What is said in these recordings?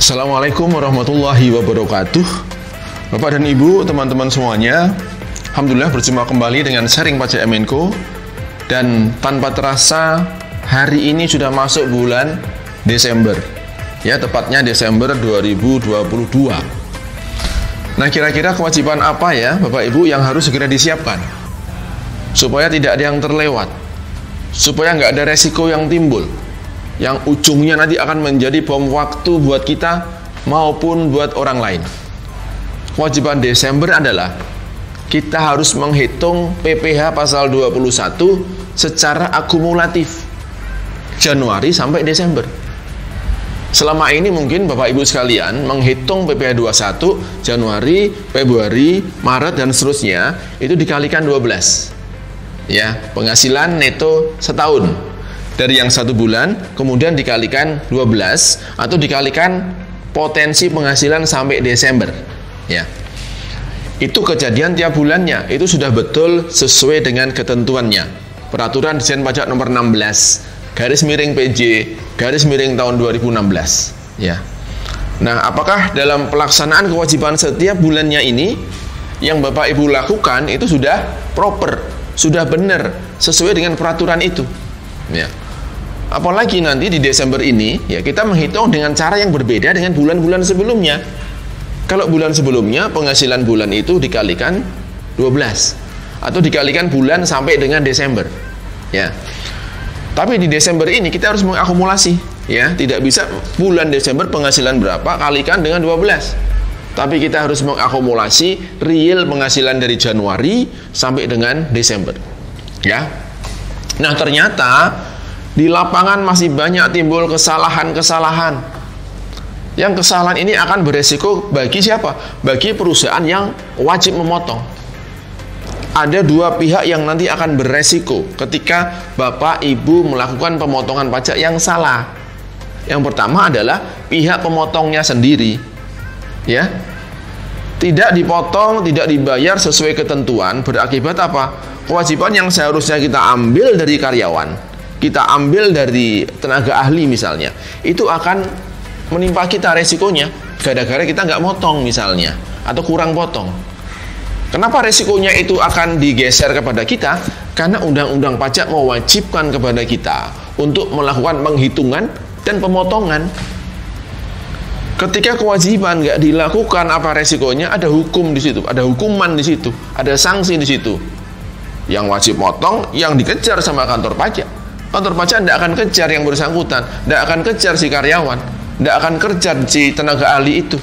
Assalamualaikum warahmatullahi wabarakatuh. Bapak dan Ibu, teman-teman semuanya, alhamdulillah berjumpa kembali dengan sharing pajak Menko. Dan tanpa terasa hari ini sudah masuk bulan Desember. Ya, tepatnya Desember 2022. Nah, kira-kira kewajiban apa ya Bapak Ibu yang harus segera disiapkan supaya tidak ada yang terlewat, supaya nggak ada resiko yang timbul, yang ujungnya nanti akan menjadi bom waktu buat kita maupun buat orang lain. Kewajiban Desember adalah kita harus menghitung PPh pasal 21 secara akumulatif Januari sampai Desember. Selama ini mungkin Bapak Ibu sekalian menghitung PPh 21 Januari, Februari, Maret dan seterusnya itu dikalikan 12. Ya, penghasilan neto setahun. Dari yang 1 bulan kemudian dikalikan 12 atau dikalikan potensi penghasilan sampai Desember. Ya, itu kejadian tiap bulannya, itu sudah betul sesuai dengan ketentuannya. Peraturan Dirjen Pajak nomor 16 garis miring PJ garis miring tahun 2016. Ya. Nah, apakah dalam pelaksanaan kewajiban setiap bulannya ini yang Bapak Ibu lakukan itu sudah proper, sudah benar sesuai dengan peraturan itu? Ya. Apalagi nanti di Desember ini ya kita menghitung dengan cara yang berbeda dengan bulan-bulan sebelumnya. Kalau bulan sebelumnya penghasilan bulan itu dikalikan 12 atau dikalikan bulan sampai dengan Desember. Ya. Tapi di Desember ini kita harus mengakumulasi, ya. Tidak bisa bulan Desember penghasilan berapa kalikan dengan 12. Tapi kita harus mengakumulasi real penghasilan dari Januari sampai dengan Desember. Ya. Nah, ternyata di lapangan masih banyak timbul kesalahan-kesalahan. Yang kesalahan ini akan beresiko bagi siapa? Bagi perusahaan yang wajib memotong. Ada dua pihak yang nanti akan beresiko ketika Bapak Ibu melakukan pemotongan pajak yang salah. Yang pertama adalah pihak pemotongnya sendiri. Ya. Tidak dipotong, tidak dibayar sesuai ketentuan, berakibat apa? Kewajiban yang seharusnya kita ambil dari karyawan, kita ambil dari tenaga ahli misalnya, itu akan menimpa kita resikonya gara-gara kita nggak motong misalnya atau kurang potong. Kenapa resikonya itu akan digeser kepada kita? Karena undang-undang pajak mewajibkan kepada kita untuk melakukan penghitungan dan pemotongan. Ketika kewajiban nggak dilakukan, apa resikonya? Ada hukum di situ, ada hukuman di situ, ada sanksi di situ. Yang wajib motong, yang dikejar sama kantor pajak. Kantor pajak tidak akan kejar yang bersangkutan, tidak akan kejar si karyawan, tidak akan kejar si tenaga ahli itu.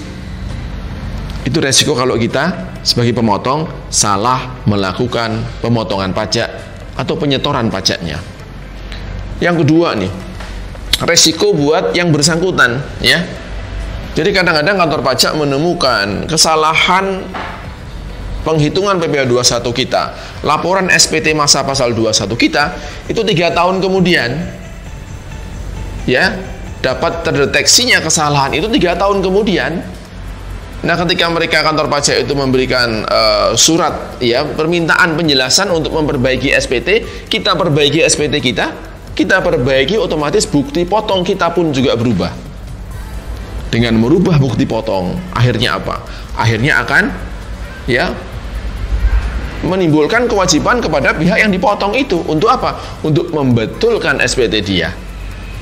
Itu resiko kalau kita sebagai pemotong salah melakukan pemotongan pajak atau penyetoran pajaknya. Yang kedua nih, resiko buat yang bersangkutan, ya. Jadi kadang-kadang kantor pajak menemukan kesalahan penghitungan PPh 21 kita, laporan SPT masa pasal 21 kita itu 3 tahun kemudian, ya, dapat terdeteksinya kesalahan itu 3 tahun kemudian. Nah, ketika mereka kantor pajak itu memberikan surat, ya, permintaan penjelasan untuk memperbaiki SPT, kita perbaiki SPT kita perbaiki, otomatis bukti potong kita pun juga berubah. Dengan merubah bukti potong, akhirnya apa? Akhirnya akan, ya, menimbulkan kewajiban kepada pihak yang dipotong itu. Untuk apa? Untuk membetulkan SPT dia.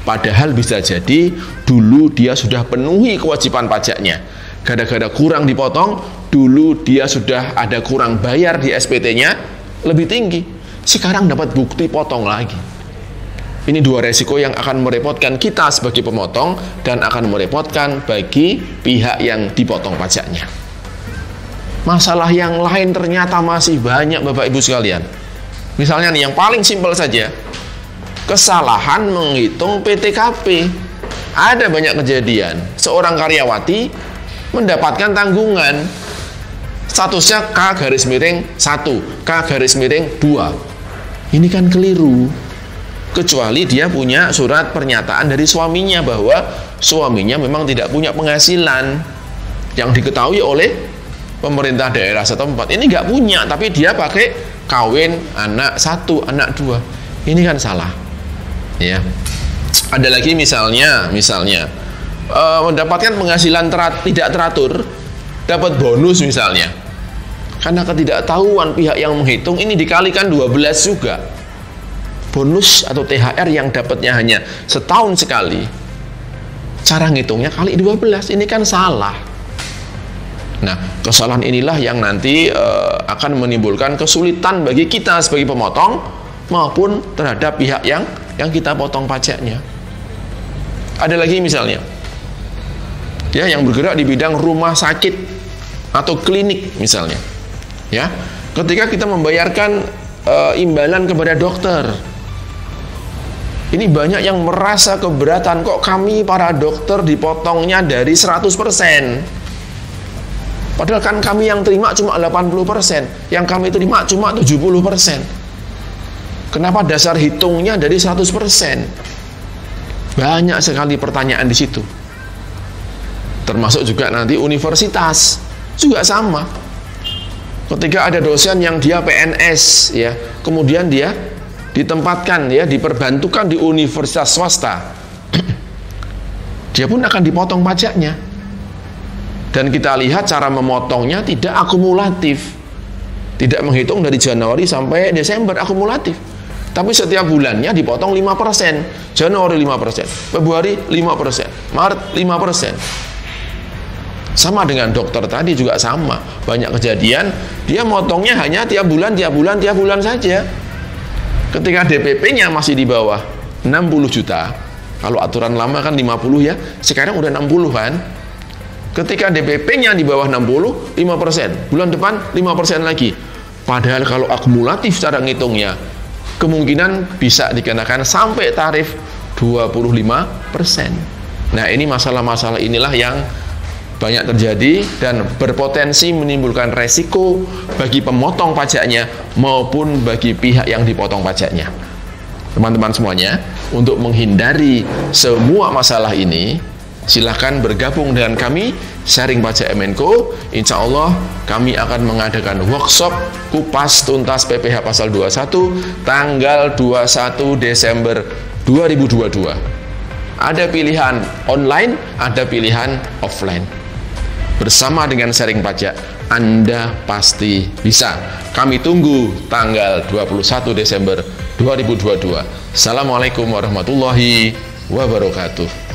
Padahal bisa jadi dulu dia sudah penuhi kewajiban pajaknya. Gara-gara kurang dipotong, dulu dia sudah ada kurang bayar di SPT-nya lebih tinggi. Sekarang dapat bukti potong lagi. Ini dua resiko yang akan merepotkan kita sebagai pemotong dan akan merepotkan bagi pihak yang dipotong pajaknya. Masalah yang lain ternyata masih banyak Bapak Ibu sekalian. Misalnya nih, yang paling simpel saja, kesalahan menghitung PTKP. Ada banyak kejadian seorang karyawati mendapatkan tanggungan statusnya K-1, K-2. Ini kan keliru. Kecuali dia punya surat pernyataan dari suaminya bahwa suaminya memang tidak punya penghasilan yang diketahui oleh pemerintah daerah setempat. Ini nggak punya, tapi dia pakai kawin anak 1, anak 2. Ini kan salah. Ya. Ada lagi misalnya mendapatkan penghasilan tidak teratur, dapat bonus misalnya, karena ketidaktahuan pihak yang menghitung, ini dikalikan 12 juga. Bonus atau THR yang dapatnya hanya setahun sekali, cara ngitungnya kali 12, ini kan salah. Nah, kesalahan inilah yang nanti akan menimbulkan kesulitan bagi kita sebagai pemotong maupun terhadap pihak yang kita potong pajaknya. Ada lagi misalnya, ya, yang bergerak di bidang rumah sakit atau klinik misalnya, ya, ketika kita membayarkan imbalan kepada dokter, ini banyak yang merasa keberatan, kok kami para dokter dipotongnya dari 100%. Padahal kan kami yang terima cuma 80%, yang kami terima cuma 70%. Kenapa dasar hitungnya dari 100%? Banyak sekali pertanyaan di situ. Termasuk juga nanti universitas juga sama. Ketika ada dosen yang dia PNS, ya, kemudian dia ditempatkan, ya, diperbantukan di universitas swasta, dia pun akan dipotong pajaknya. Dan kita lihat cara memotongnya tidak akumulatif, tidak menghitung dari Januari sampai Desember akumulatif, tapi setiap bulannya dipotong 5%. Januari 5%, Februari 5%, Maret 5%. Sama dengan dokter tadi juga sama. Banyak kejadian dia motongnya hanya tiap bulan saja. Ketika DPP-nya masih di bawah 60 juta, kalau aturan lama kan 50 ya, sekarang udah 60 kan. Ketika DPP-nya di bawah 60, 5%, bulan depan 5% lagi. Padahal kalau akumulatif cara ngitungnya, kemungkinan bisa dikenakan sampai tarif 25%. Nah, ini masalah-masalah inilah yang banyak terjadi dan berpotensi menimbulkan resiko bagi pemotong pajaknya maupun bagi pihak yang dipotong pajaknya. Teman-teman semuanya, untuk menghindari semua masalah ini, silahkan bergabung dengan kami Sharing Pajak Menko. Insya Allah kami akan mengadakan workshop kupas tuntas PPh pasal 21 tanggal 21 Desember 2022. Ada pilihan online, ada pilihan offline. Bersama dengan Sharing Pajak, Anda pasti bisa. Kami tunggu tanggal 21 Desember 2022. Assalamualaikum warahmatullahi wabarakatuh.